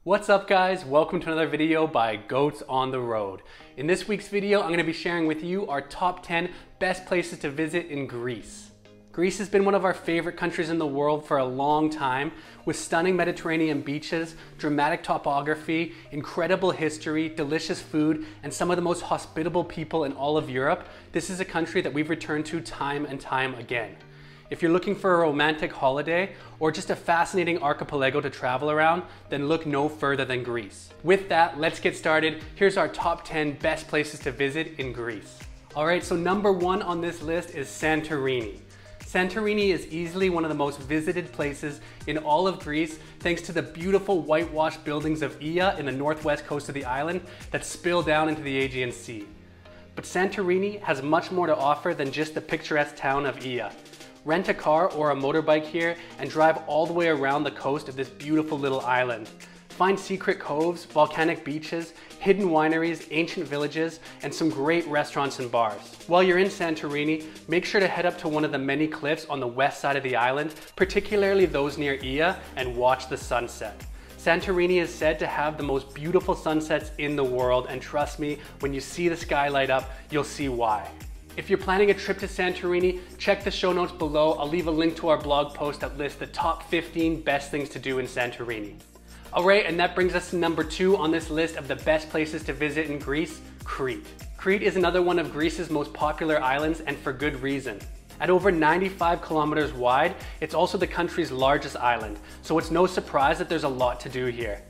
What's up guys? Welcome to another video by Goats on the Road. In this week's video, I'm going to be sharing with you our top 10 best places to visit in Greece. Greece has been one of our favorite countries in the world for a long time, with stunning Mediterranean beaches, dramatic topography, incredible history, delicious food, and some of the most hospitable people in all of Europe. This is a country that we've returned to time and time again. If you're looking for a romantic holiday or just a fascinating archipelago to travel around, then look no further than Greece. With that, let's get started. Here's our top 10 best places to visit in Greece. Alright, so number 1 on this list is Santorini. Santorini is easily one of the most visited places in all of Greece thanks to the beautiful whitewashed buildings of Eeya in the northwest coast of the island that spill down into the Aegean Sea. But Santorini has much more to offer than just the picturesque town of Eeya. Rent a car or a motorbike here and drive all the way around the coast of this beautiful little island. Find secret coves, volcanic beaches, hidden wineries, ancient villages, and some great restaurants and bars. While you're in Santorini, make sure to head up to one of the many cliffs on the west side of the island, particularly those near Eeya, and watch the sunset. Santorini is said to have the most beautiful sunsets in the world, and trust me, when you see the sky light up, you'll see why. If you're planning a trip to Santorini, check the show notes below. I'll leave a link to our blog post that lists the top 15 best things to do in Santorini. Alright, and that brings us to number 2 on this list of the best places to visit in Greece, Crete. Crete is another one of Greece's most popular islands, and for good reason. At over 95 kilometers wide, it's also the country's largest island, so it's no surprise that there's a lot to do here.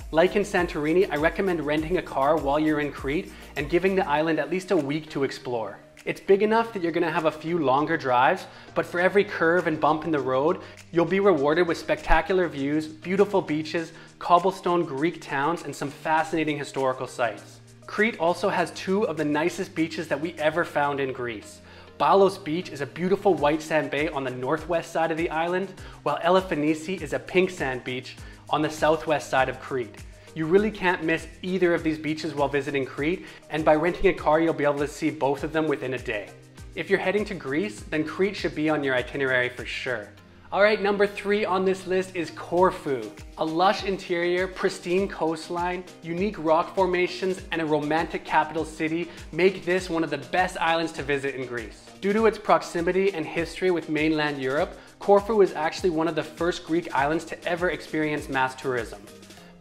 Like in Santorini, I recommend renting a car while you're in Crete and giving the island at least a week to explore. It's big enough that you're going to have a few longer drives, but for every curve and bump in the road, you'll be rewarded with spectacular views, beautiful beaches, cobblestone Greek towns, and some fascinating historical sites. Crete also has 2 of the nicest beaches that we ever found in Greece. Paros Beach is a beautiful white sand bay on the northwest side of the island, while Elefthenissi is a pink sand beach on the southwest side of Crete. You really can't miss either of these beaches while visiting Crete, and by renting a car, you'll be able to see both of them within a day. If you're heading to Greece, then Crete should be on your itinerary for sure. Alright, number 3 on this list is Corfu. A lush interior, pristine coastline, unique rock formations, and a romantic capital city make this one of the best islands to visit in Greece. Due to its proximity and history with mainland Europe, Corfu is actually one of the first Greek islands to ever experience mass tourism.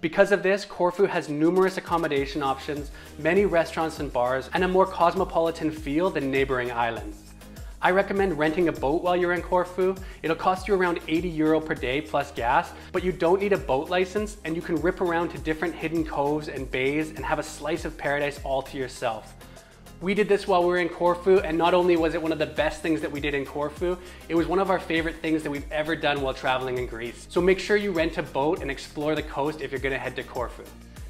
Because of this, Corfu has numerous accommodation options, many restaurants and bars, and a more cosmopolitan feel than neighboring islands. I recommend renting a boat while you're in Corfu. It'll cost you around €80 per day plus gas, but you don't need a boat license, and you can rip around to different hidden coves and bays and have a slice of paradise all to yourself. We did this while we were in Corfu, and not only was it one of the best things that we did in Corfu, it was one of our favorite things that we've ever done while traveling in Greece. So make sure you rent a boat and explore the coast if you're going to head to Corfu.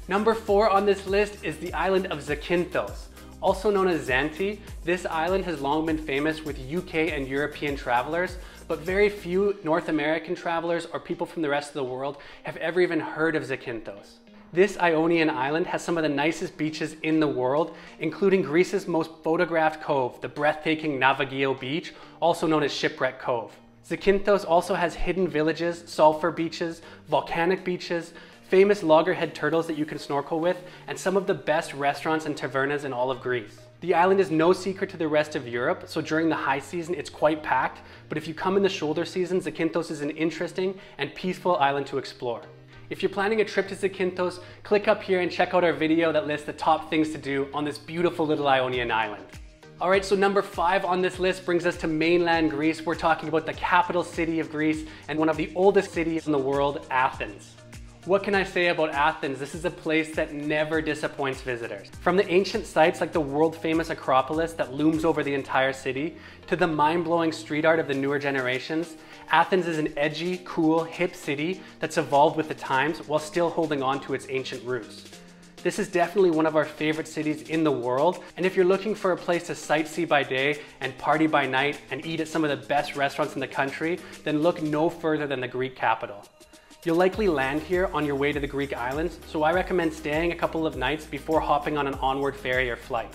Number 4 on this list is the island of Zakynthos. Also known as Zante, this island has long been famous with UK and European travelers, but very few North American travelers or people from the rest of the world have ever even heard of Zakynthos. This Ionian island has some of the nicest beaches in the world, including Greece's most photographed cove, the breathtaking Navagio Beach, also known as Shipwreck Cove. Zakynthos also has hidden villages, sulfur beaches, volcanic beaches, famous loggerhead turtles that you can snorkel with, and some of the best restaurants and tavernas in all of Greece. The island is no secret to the rest of Europe, so during the high season it's quite packed, but if you come in the shoulder season, Zakynthos is an interesting and peaceful island to explore. If you're planning a trip to Zakynthos, click up here and check out our video that lists the top things to do on this beautiful little Ionian island. Alright, so number 5 on this list brings us to mainland Greece. We're talking about the capital city of Greece and one of the oldest cities in the world, Athens. What can I say about Athens? This is a place that never disappoints visitors. From the ancient sites like the world-famous Acropolis that looms over the entire city, to the mind-blowing street art of the newer generations, Athens is an edgy, cool, hip city that's evolved with the times while still holding on to its ancient roots. This is definitely one of our favorite cities in the world, and if you're looking for a place to sightsee by day and party by night and eat at some of the best restaurants in the country, then look no further than the Greek capital. You'll likely land here on your way to the Greek islands, so I recommend staying a couple of nights before hopping on an onward ferry or flight.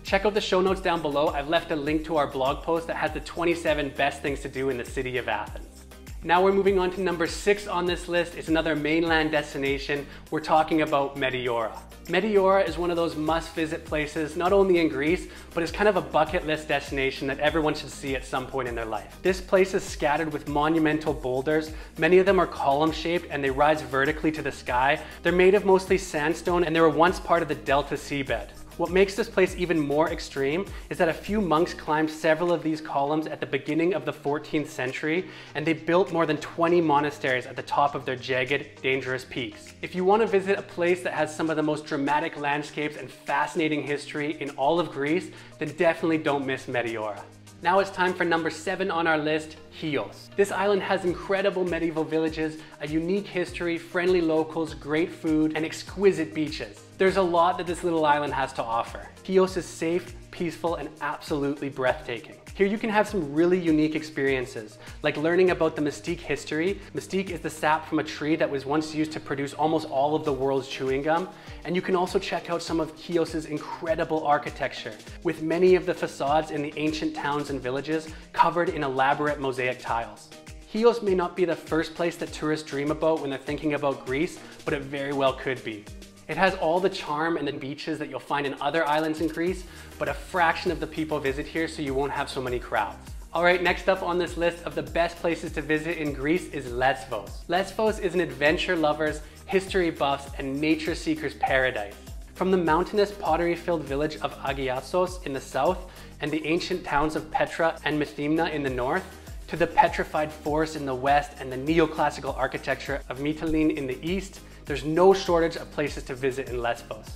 Check out the show notes down below. I've left a link to our blog post that has the 27 best things to do in the city of Athens. Now we're moving on to number 6 on this list. It's another mainland destination. We're talking about Meteora. Meteora is one of those must-visit places, not only in Greece, but it's kind of a bucket list destination that everyone should see at some point in their life. This place is scattered with monumental boulders. Many of them are column-shaped and they rise vertically to the sky. They're made of mostly sandstone and they were once part of the Delta seabed. What makes this place even more extreme is that a few monks climbed several of these columns at the beginning of the 14th century, and they built more than 20 monasteries at the top of their jagged, dangerous peaks. If you want to visit a place that has some of the most dramatic landscapes and fascinating history in all of Greece, then definitely don't miss Meteora. Now it's time for number 7 on our list, Chios. This island has incredible medieval villages, a unique history, friendly locals, great food, and exquisite beaches. There's a lot that this little island has to offer. Chios is safe, peaceful, and absolutely breathtaking. Here you can have some really unique experiences, like learning about the mestique history. Mestique is the sap from a tree that was once used to produce almost all of the world's chewing gum. And you can also check out some of Chios's incredible architecture, with many of the facades in the ancient towns and villages covered in elaborate mosaic tiles. Chios may not be the first place that tourists dream about when they're thinking about Greece, but it very well could be. It has all the charm and the beaches that you'll find in other islands in Greece, but a fraction of the people visit here, so you won't have so many crowds. All right, next up on this list of the best places to visit in Greece is Lesvos. Lesvos is an adventure lovers, history buffs, and nature seekers paradise. From the mountainous pottery-filled village of Agiassos in the south and the ancient towns of Petra and Methymna in the north, to the petrified forest in the west and the neoclassical architecture of Mytilene in the east, there's no shortage of places to visit in Lesvos.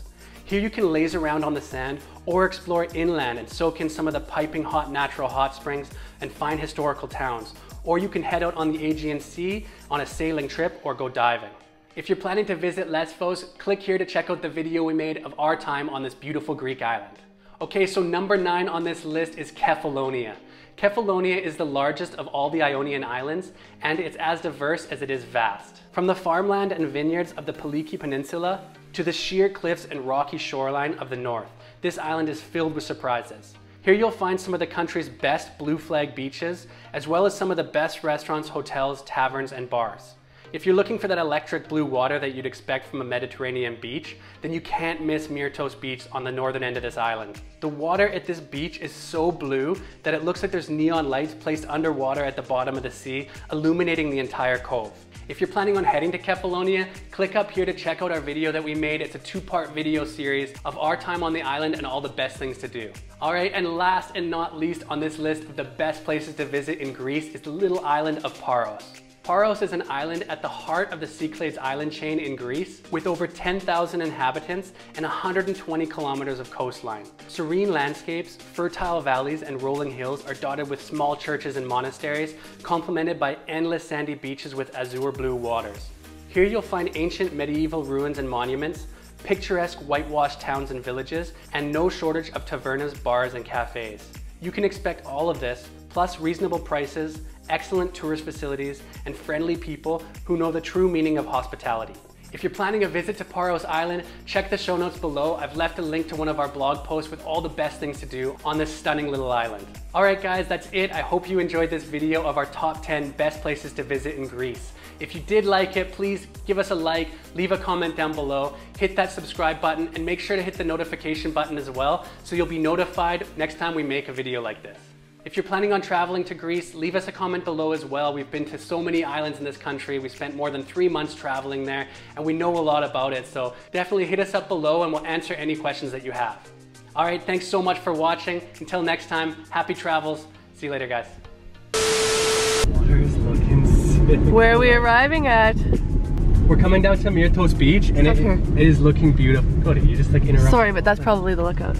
Here you can laze around on the sand or explore inland and soak in some of the piping hot natural hot springs and find historical towns. Or you can head out on the Aegean Sea on a sailing trip or go diving. If you're planning to visit Lesvos, click here to check out the video we made of our time on this beautiful Greek island. Okay, so number 9 on this list is Kefalonia. Kefalonia is the largest of all the Ionian islands, and it's as diverse as it is vast. From the farmland and vineyards of the Peliki Peninsula to the sheer cliffs and rocky shoreline of the north, this island is filled with surprises. Here you'll find some of the country's best blue flag beaches, as well as some of the best restaurants, hotels, taverns, and bars. If you're looking for that electric blue water that you'd expect from a Mediterranean beach, then you can't miss Myrtos Beach on the northern end of this island. The water at this beach is so blue that it looks like there's neon lights placed underwater at the bottom of the sea, illuminating the entire cove. If you're planning on heading to Kefalonia, click up here to check out our video that we made. It's a 2-part video series of our time on the island and all the best things to do. All right, and last and not least on this list of the best places to visit in Greece is the little island of Paros. Paros is an island at the heart of the Cyclades island chain in Greece, with over 10,000 inhabitants and 120 kilometers of coastline. Serene landscapes, fertile valleys, and rolling hills are dotted with small churches and monasteries, complemented by endless sandy beaches with azure blue waters. Here you'll find ancient medieval ruins and monuments, picturesque whitewashed towns and villages, and no shortage of tavernas, bars, and cafes. You can expect all of this, plus reasonable prices, excellent tourist facilities, and friendly people who know the true meaning of hospitality. If you're planning a visit to Paros Island, check the show notes below. I've left a link to one of our blog posts with all the best things to do on this stunning little island. All right guys, that's it. I hope you enjoyed this video of our top 10 best places to visit in Greece. If you did like it, please give us a like, leave a comment down below, hit that subscribe button, and make sure to hit the notification button as well so you'll be notified next time we make a video like this. If you're planning on traveling to Greece, leave us a comment below as well. We've been to so many islands in this country. We spent more than 3 months traveling there, and we know a lot about it. So definitely hit us up below and we'll answer any questions that you have. All right, thanks so much for watching. Until next time, happy travels. See you later, guys. Water is looking sick. Where are we arriving at? We're coming down to Myrtos Beach, and it is looking beautiful. Cody, you just like interrupt. Sorry, but that's probably the lookout.